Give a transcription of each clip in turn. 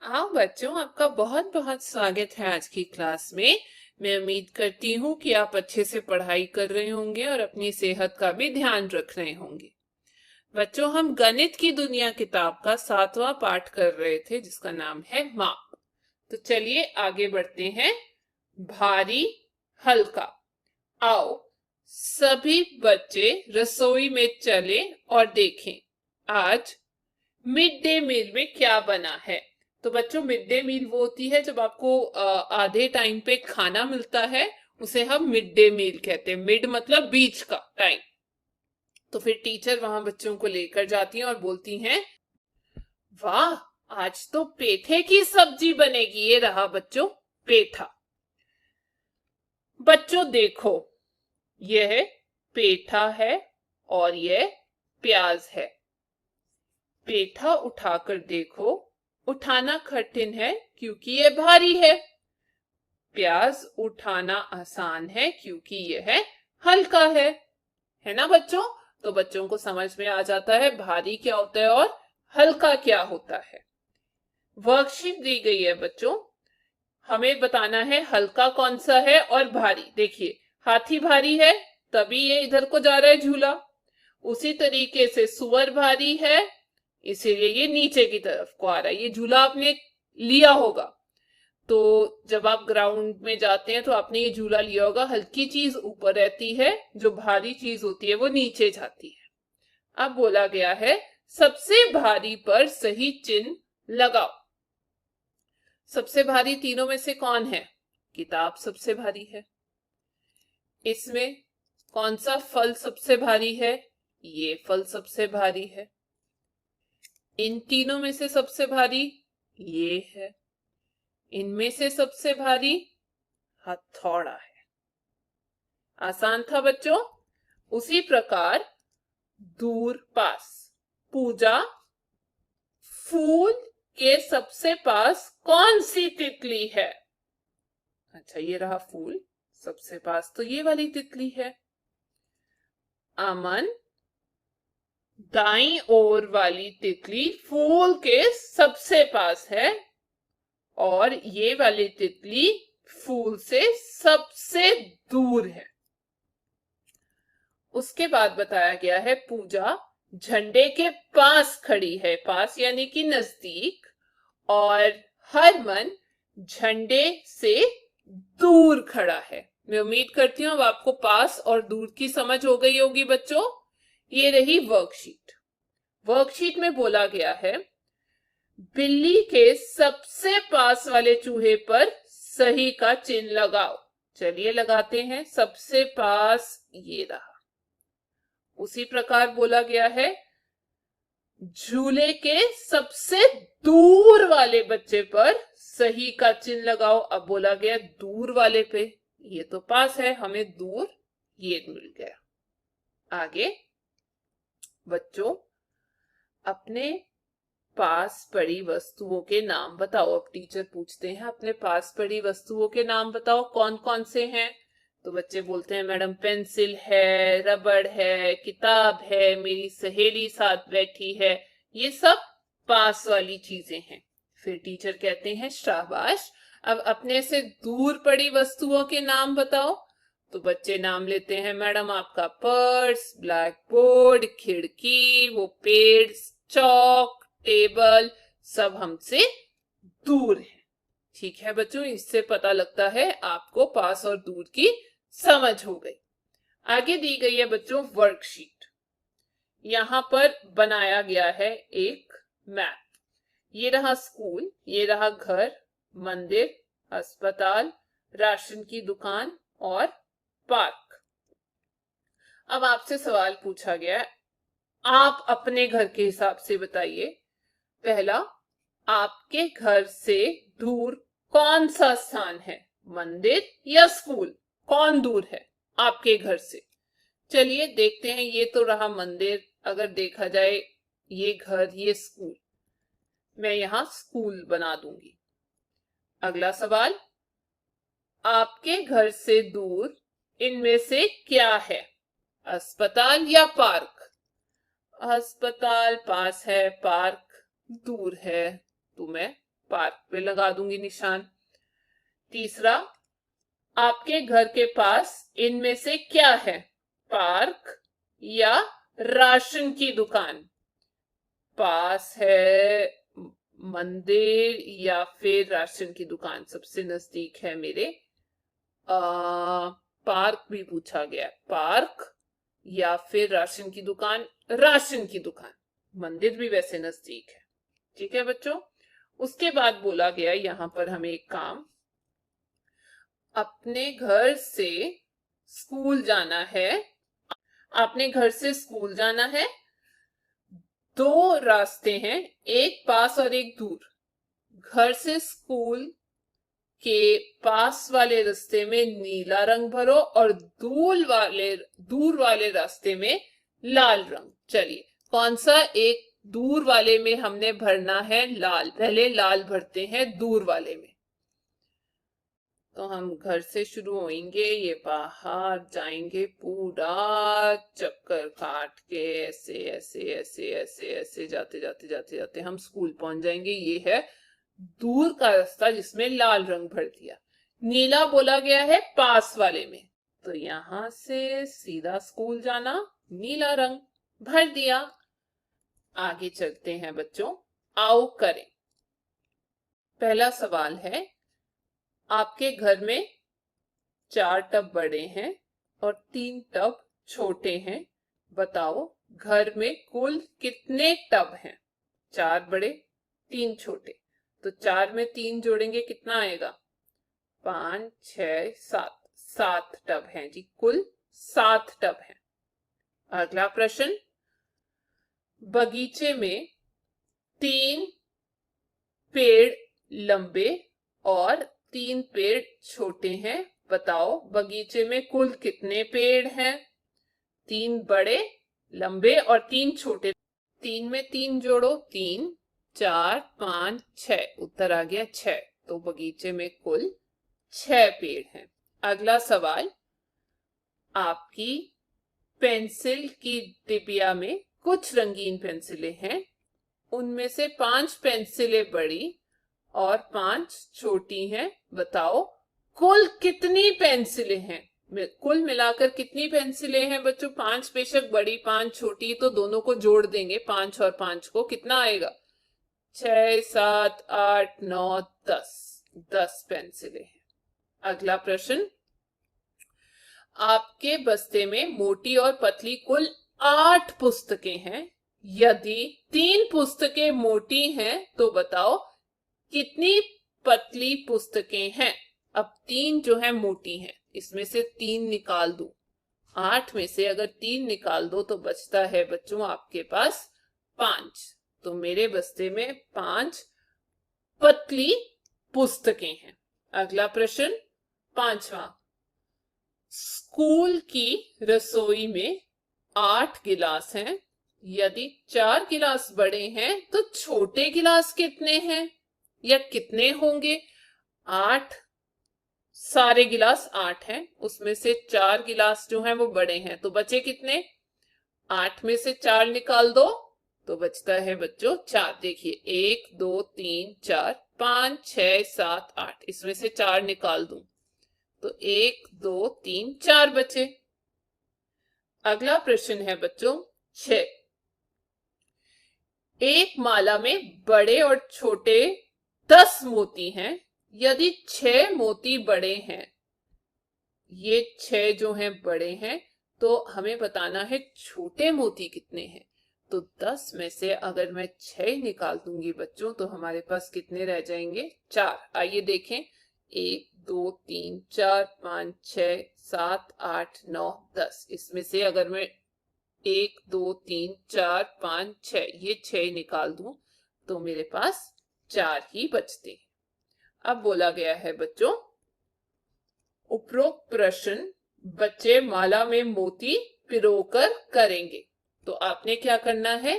हाँ बच्चों, आपका बहुत बहुत स्वागत है आज की क्लास में। मैं उम्मीद करती हूँ कि आप अच्छे से पढ़ाई कर रहे होंगे और अपनी सेहत का भी ध्यान रख रहे होंगे। बच्चों, हम गणित की दुनिया किताब का 7वां पाठ कर रहे थे जिसका नाम है माप। तो चलिए आगे बढ़ते हैं। भारी, हल्का। आओ सभी बच्चे रसोई में चले और देखें आज मिड डे मील में क्या बना है। तो बच्चों, मिड डे मील वो होती है जब आपको आधे टाइम पे खाना मिलता है, उसे हम मिड डे मील कहते हैं। मिड मतलब बीच का टाइम। तो फिर टीचर वहां बच्चों को लेकर जाती हैं और बोलती हैं, वाह, आज तो पेठे की सब्जी बनेगी। ये रहा बच्चों पेठा। बच्चों देखो, यह पेठा है और यह प्याज है। पेठा उठाकर देखो। उठाना कठिन है क्योंकि यह भारी है। प्याज उठाना आसान है क्योंकि यह हल्का है ना बच्चों? तो बच्चों को समझ में आ जाता है भारी क्या होता है और हल्का क्या होता है। वर्कशीट दी गई है बच्चों। हमें बताना है हल्का कौन सा है और भारी। देखिए, हाथी भारी है तभी ये इधर को जा रहा है झूला। उसी तरीके से सुअर भारी है, इसीलिए ये नीचे की तरफ को आ रहा है। ये झूला आपने लिया होगा, तो जब आप ग्राउंड में जाते हैं तो आपने ये झूला लिया होगा। हल्की चीज ऊपर रहती है, जो भारी चीज होती है वो नीचे जाती है। अब बोला गया है सबसे भारी पर सही चिन्ह लगाओ। सबसे भारी तीनों में से कौन है? किताब सबसे भारी है। इसमें कौन सा फल सबसे भारी है? ये फल सबसे भारी है। इन तीनों में से सबसे भारी ये है। इनमें से सबसे भारी हथौड़ा है। आसान था बच्चों। उसी प्रकार दूर पास। पूजा, फूल के सबसे पास कौन सी तितली है? अच्छा, ये रहा फूल सबसे पास, तो ये वाली तितली है। अमन, दाईं ओर वाली तितली फूल के सबसे पास है और ये वाली तितली फूल से सबसे दूर है। उसके बाद बताया गया है पूजा झंडे के पास खड़ी है। पास यानी कि नजदीक। और हरमन झंडे से दूर खड़ा है। मैं उम्मीद करती हूँ अब आपको पास और दूर की समझ हो गई होगी बच्चों। ये रही वर्कशीट। वर्कशीट में बोला गया है बिल्ली के सबसे पास वाले चूहे पर सही का चिन्ह लगाओ। चलिए लगाते हैं। सबसे पास ये रहा। उसी प्रकार बोला गया है झूले के सबसे दूर वाले बच्चे पर सही का चिन्ह लगाओ। अब बोला गया दूर वाले पे, ये तो पास है, हमें दूर ये मिल गया। आगे बच्चों, अपने पास पड़ी वस्तुओं के नाम बताओ। अब टीचर पूछते हैं अपने पास पड़ी वस्तुओं के नाम बताओ कौन कौन से हैं। तो बच्चे बोलते हैं मैडम पेंसिल है, रबड़ है, किताब है, मेरी सहेली साथ बैठी है। ये सब पास वाली चीजें हैं। फिर टीचर कहते हैं शाबाश, अब अपने से दूर पड़ी वस्तुओं के नाम बताओ। तो बच्चे नाम लेते हैं मैडम आपका पर्स, ब्लैक बोर्ड, खिड़की, वो पेड़, चौक, टेबल, सब हमसे दूर है। ठीक है बच्चों, इससे पता लगता है आपको पास और दूर की समझ हो गई। आगे दी गई है बच्चों वर्कशीट। यहां पर बनाया गया है एक मैप। ये रहा स्कूल, ये रहा घर, मंदिर, अस्पताल, राशन की दुकान और पार्क। अब आपसे सवाल पूछा गया है, आप अपने घर के हिसाब से बताइए। पहला, आपके घर से दूर कौन सा स्थान है? मंदिर या स्कूल? कौन दूर है आपके घर से? चलिए देखते हैं। ये तो रहा मंदिर। अगर देखा जाए ये घर, ये स्कूल, मैं यहां स्कूल बना दूंगी। अगला सवाल, आपके घर से दूर इनमें से क्या है? अस्पताल या पार्क? अस्पताल पास है, पार्क दूर है, तो मैं पार्क पे लगा दूंगी निशान। तीसरा, आपके घर के पास इनमें से क्या है? पार्क या राशन की दुकान? पास है मंदिर या फिर राशन की दुकान? सबसे नजदीक है मेरे पार्क भी पूछा गया, पार्क या फिर राशन की दुकान? राशन की दुकान। मंदिर भी वैसे नजदीक है। ठीक है बच्चों। उसके बाद बोला गया यहां पर हमें एक काम, अपने घर से स्कूल जाना है। आपने घर से स्कूल जाना है, दो रास्ते हैं, एक पास और एक दूर। घर से स्कूल के पास वाले रास्ते में नीला रंग भरो और दूर वाले रास्ते में लाल रंग। चलिए, कौन सा एक दूर वाले में हमने भरना है? लाल। पहले लाल भरते हैं दूर वाले में। तो हम घर से शुरू होंगे, ये बाहर जाएंगे, पूरा चक्कर काट के ऐसे ऐसे ऐसे ऐसे ऐसे जाते जाते जाते जाते हम स्कूल पहुंच जाएंगे। ये है दूर का रास्ता जिसमें लाल रंग भर दिया। नीला बोला गया है पास वाले में, तो यहां से सीधा स्कूल जाना, नीला रंग भर दिया। आगे चलते हैं बच्चों, आओ करें। पहला सवाल है, आपके घर में 4 टब बड़े हैं और 3 टब छोटे हैं। बताओ घर में कुल कितने टब हैं? 4 बड़े 3 छोटे, तो 4 में 3 जोड़ेंगे कितना आएगा? 5 6 7, 7 टब हैं जी, कुल 7 टब हैं। अगला प्रश्न, बगीचे में 3 पेड़ लंबे और 3 पेड़ छोटे हैं। बताओ बगीचे में कुल कितने पेड़ हैं? 3 बड़े लंबे और 3 छोटे। 3 में 3 जोड़ो, 3 4 5 6, उत्तर आ गया 6। तो बगीचे में कुल 6 पेड़ हैं। अगला सवाल, आपकी पेंसिल की डिबिया में कुछ रंगीन पेंसिलें हैं, उनमें से 5 पेंसिलें बड़ी और 5 छोटी हैं। बताओ कुल कितनी पेंसिलें हैं? कुल मिलाकर कितनी पेंसिलें हैं बच्चों? 5 बेशक बड़ी 5 छोटी, तो दोनों को जोड़ देंगे 5 और 5 को, कितना आएगा? 6 7 8 9 10, 10 पेंसिलें हैं। अगला प्रश्न, आपके बस्ते में मोटी और पतली कुल 8 पुस्तकें हैं। यदि 3 पुस्तकें मोटी हैं तो बताओ कितनी पतली पुस्तकें हैं? अब 3 जो है मोटी हैं, इसमें से 3 निकाल दो। 8 में से अगर 3 निकाल दो तो बचता है बच्चों आपके पास 5। तो मेरे बस्ते में 5 पतली पुस्तकें हैं। अगला प्रश्न, 5वां, स्कूल की रसोई में 8 गिलास हैं। यदि 4 गिलास बड़े हैं तो छोटे गिलास कितने हैं या कितने होंगे? 8, सारे गिलास 8 हैं, उसमें से 4 गिलास जो हैं वो बड़े हैं, तो बचे कितने? 8 में से 4 निकाल दो तो बचता है बच्चों 4। देखिए 1 2 3 4 5 6 7 8, इसमें से 4 निकाल दूं तो 1 2 3 4 बचे। अगला प्रश्न है बच्चों 6, एक माला में बड़े और छोटे 10 मोती हैं। यदि 6 मोती बड़े हैं, ये 6 जो हैं बड़े हैं, तो हमें बताना है छोटे मोती कितने हैं। तो 10 में से अगर मैं 6 निकाल दूंगी बच्चों तो हमारे पास कितने रह जाएंगे? 4। आइए देखें, 1 2 3 4 5 6 7 8 9 10, इसमें से अगर मैं 1 2 3 4 5 6 ये 6 निकाल दूं तो मेरे पास 4 ही बचते हैं। अब बोला गया है बच्चों, उपरोक्त प्रश्न बच्चे माला में मोती पिरोकर करेंगे। तो आपने क्या करना है,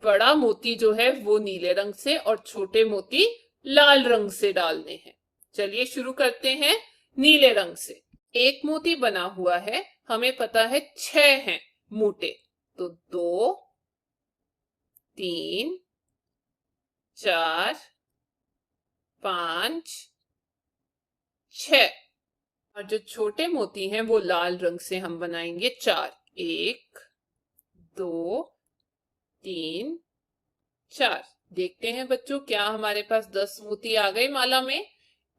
बड़ा मोती जो है वो नीले रंग से और छोटे मोती लाल रंग से डालने हैं। चलिए शुरू करते हैं नीले रंग से। एक मोती बना हुआ है, हमें पता है 6 हैं मोटे, तो 2 3 4 5, 6 और जो छोटे मोती हैं वो लाल रंग से हम बनाएंगे 4। 1, 2, 3, 4। देखते हैं बच्चों, क्या हमारे पास 10 मोती आ गए माला में?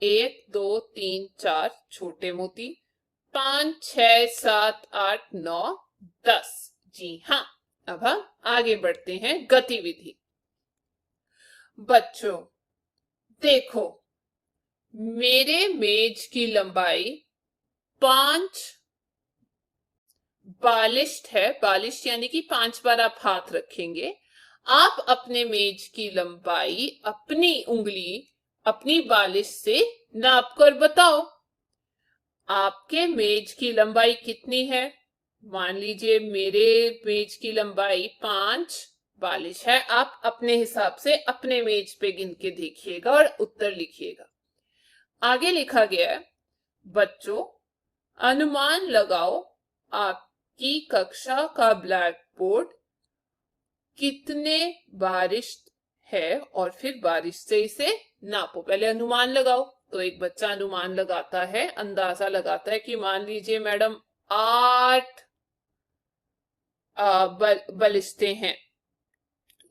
1, 2, 3, 4 छोटे मोती, 5, 6, 7, 8, 9, 10। जी हाँ। अब हम आगे बढ़ते हैं गतिविधि। बच्चों देखो, मेरे मेज की लंबाई 5 बालिश्त है। बालिश्त यानी कि 5 बार आप हाथ रखेंगे। आप अपने मेज की लंबाई अपनी उंगली अपनी बालिश से नाप कर बताओ। आपके मेज की लंबाई कितनी है? मान लीजिए मेरे मेज की लंबाई 5 बालिश है। आप अपने हिसाब से अपने मेज पे गिन के देखिएगा और उत्तर लिखिएगा। आगे लिखा गया है, बच्चों अनुमान लगाओ आपकी कक्षा का ब्लैक बोर्ड कितने बारिश है और फिर बारिश से इसे नापो। पहले अनुमान लगाओ। तो एक बच्चा अनुमान लगाता है, अंदाजा लगाता है कि मान लीजिए मैडम 8 बलिश्ते हैं,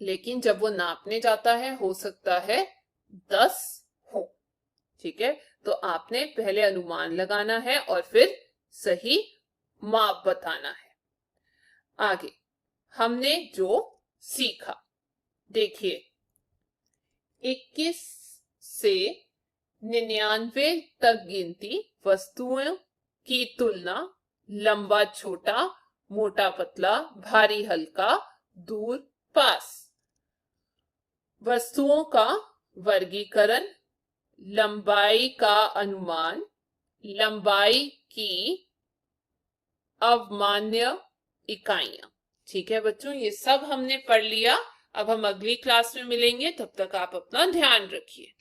लेकिन जब वो नापने जाता है हो सकता है 10 हो। ठीक है, तो आपने पहले अनुमान लगाना है और फिर सही माप बताना है। आगे हमने जो सीखा, देखिए 21 से 99 तक गिनती, वस्तुओं की तुलना, लंबा छोटा, मोटा पतला, भारी हल्का, दूर पास। वस्तुओं का वर्गीकरण, लंबाई का अनुमान, लंबाई की अवमान्य इकाइयां। ठीक है बच्चों, ये सब हमने पढ़ लिया। अब हम अगली क्लास में मिलेंगे, तब तक आप अपना ध्यान रखिए।